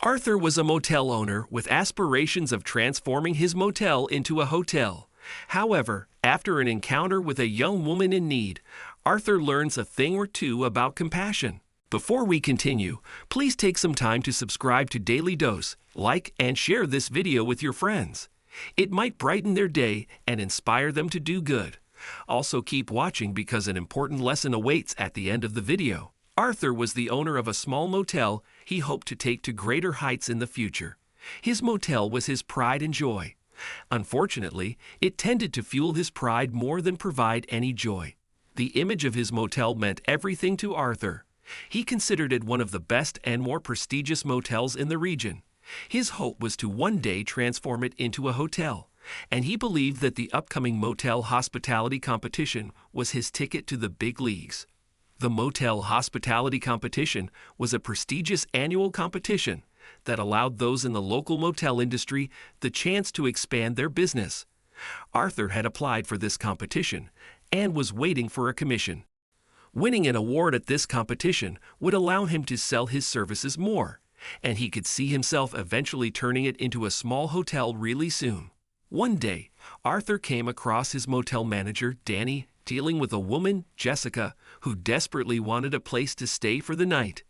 Arthur was a motel owner with aspirations of transforming his motel into a hotel. However, after an encounter with a young woman in need, Arthur learns a thing or two about compassion. Before we continue, please take some time to subscribe to Dailydose, like and share this video with your friends. It might brighten their day and inspire them to do good. Also keep watching because an important lesson awaits at the end of the video. Arthur was the owner of a small motel he hoped to take to greater heights in the future. His motel was his pride and joy. Unfortunately, it tended to fuel his pride more than provide any joy. The image of his motel meant everything to Arthur. He considered it one of the best and more prestigious motels in the region. His hope was to one day transform it into a hotel, and he believed that the upcoming motel hospitality competition was his ticket to the big leagues. The Motel Hospitality Competition was a prestigious annual competition that allowed those in the local motel industry the chance to expand their business. Arthur had applied for this competition and was waiting for a commission. Winning an award at this competition would allow him to sell his services more, and he could see himself eventually turning it into a small hotel really soon. One day, Arthur came across his motel manager, Danny, dealing with a woman, Jessica, who desperately wanted a place to stay for the night.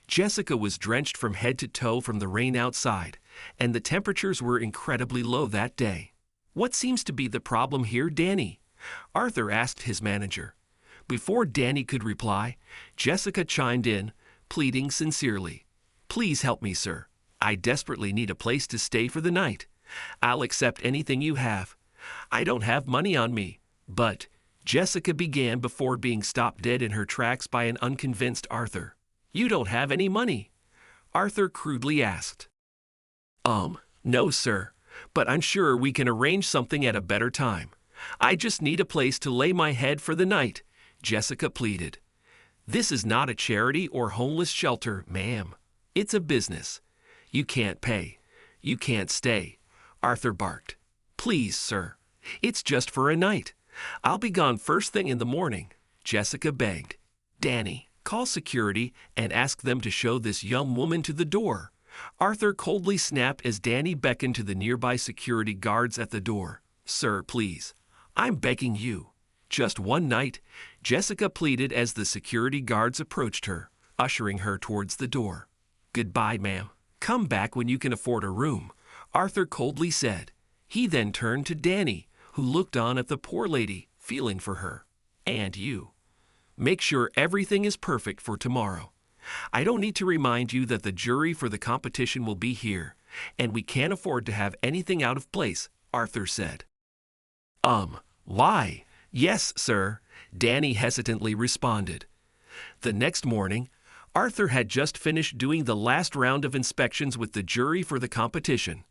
Jessica was drenched from head to toe from the rain outside, and the temperatures were incredibly low that day. "What seems to be the problem here, Danny?" Arthur asked his manager. Before Danny could reply, Jessica chimed in, pleading sincerely. "Please help me, sir. I desperately need a place to stay for the night. I'll accept anything you have. I don't have money on me, but..." Jessica began before being stopped dead in her tracks by an unconvinced Arthur. "You don't have any money?" Arthur crudely asked. No, sir, but I'm sure we can arrange something at a better time. I just need a place to lay my head for the night," Jessica pleaded. "This is not a charity or homeless shelter, ma'am. It's a business. You can't pay. You can't stay," Arthur barked. "Please, sir. It's just for a night. I'll be gone first thing in the morning," Jessica begged. "Danny, call security and ask them to show this young woman to the door," Arthur coldly snapped as Danny beckoned to the nearby security guards at the door. "Sir, please. I'm begging you. Just one night," Jessica pleaded as the security guards approached her, ushering her towards the door. "Goodbye, ma'am. Come back when you can afford a room," Arthur coldly said. He then turned to Danny, who looked on at the poor lady, feeling for her. "And you. Make sure everything is perfect for tomorrow. I don't need to remind you that the jury for the competition will be here, and we can't afford to have anything out of place," Arthur said. Why? "Yes, sir," Danny hesitantly responded. The next morning, Arthur had just finished doing the last round of inspections with the jury for the competition.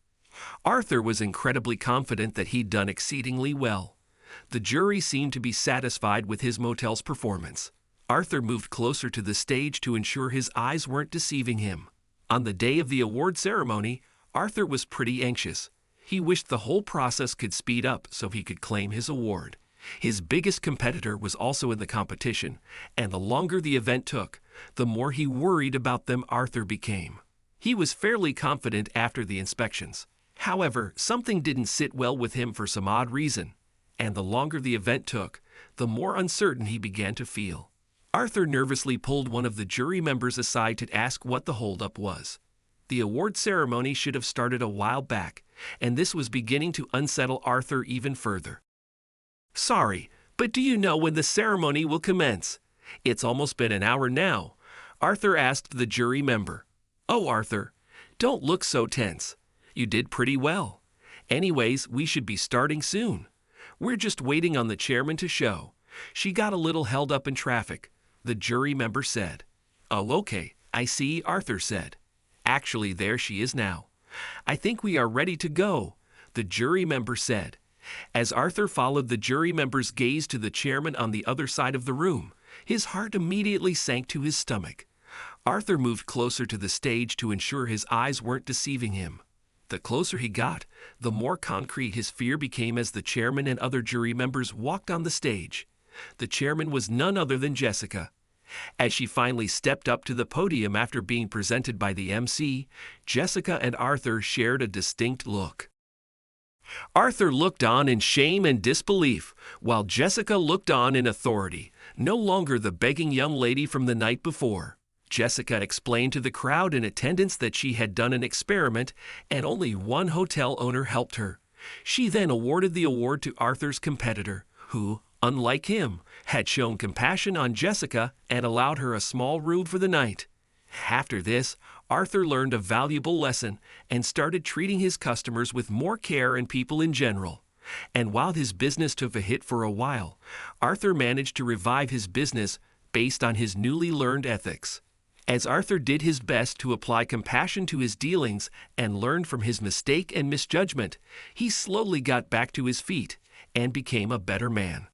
Arthur was incredibly confident that he'd done exceedingly well. The jury seemed to be satisfied with his motel's performance. Arthur moved closer to the stage to ensure his eyes weren't deceiving him. On the day of the award ceremony, Arthur was pretty anxious. He wished the whole process could speed up so he could claim his award. His biggest competitor was also in the competition, and the longer the event took, the more he worried about them Arthur became. He was fairly confident after the inspections. However, something didn't sit well with him for some odd reason, and the longer the event took, the more uncertain he began to feel. Arthur nervously pulled one of the jury members aside to ask what the holdup was. The award ceremony should have started a while back, and this was beginning to unsettle Arthur even further. "Sorry, but do you know when the ceremony will commence? It's almost been an hour now," Arthur asked the jury member. "Oh, Arthur, don't look so tense. You did pretty well. Anyways, we should be starting soon. We're just waiting on the chairman to show. She got a little held up in traffic," the jury member said. "Oh, okay, I see," Arthur said. "Actually, there she is now. I think we are ready to go," the jury member said. As Arthur followed the jury member's gaze to the chairman on the other side of the room, his heart immediately sank to his stomach. Arthur moved closer to the stage to ensure his eyes weren't deceiving him. The closer he got, the more concrete his fear became as the chairman and other jury members walked on the stage. The chairman was none other than Jessica. As she finally stepped up to the podium after being presented by the MC, Jessica and Arthur shared a distinct look. Arthur looked on in shame and disbelief, while Jessica looked on in authority, no longer the begging young lady from the night before. Jessica explained to the crowd in attendance that she had done an experiment and only one hotel owner helped her. She then awarded the award to Arthur's competitor, who, unlike him, had shown compassion on Jessica and allowed her a small room for the night. After this, Arthur learned a valuable lesson and started treating his customers with more care and people in general. And while his business took a hit for a while, Arthur managed to revive his business based on his newly learned ethics. As Arthur did his best to apply compassion to his dealings and learned from his mistake and misjudgment, he slowly got back to his feet and became a better man.